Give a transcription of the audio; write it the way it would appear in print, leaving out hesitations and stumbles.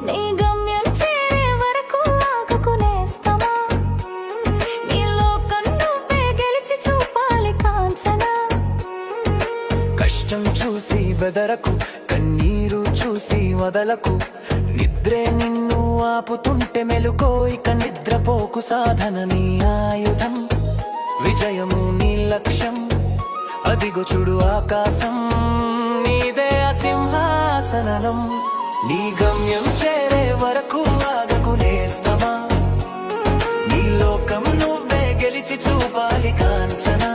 నీ గమ్యం చేరే వరకు ఆగకునేస్తమా నీ లోకం నువ్వే గెలిచి చూపాలి కాంచనా కష్టం చూసి బెదరకు కన్నీరు చూసి వదలకు నిద్రే నిన్ను ఆపుతుంటే మెలుకో ఇక నిద్రపోకు సాధన నీ ఆయుధం విజయము నీ లక్ష్యం అదిగో చూడు ఆకాశం నీదే సింహాసనం నీ గమ్యం చేరే వరకు ఆగకునేస్తమా నీ లోకం నువ్వే గెలిచి చూపాలి కాంచనా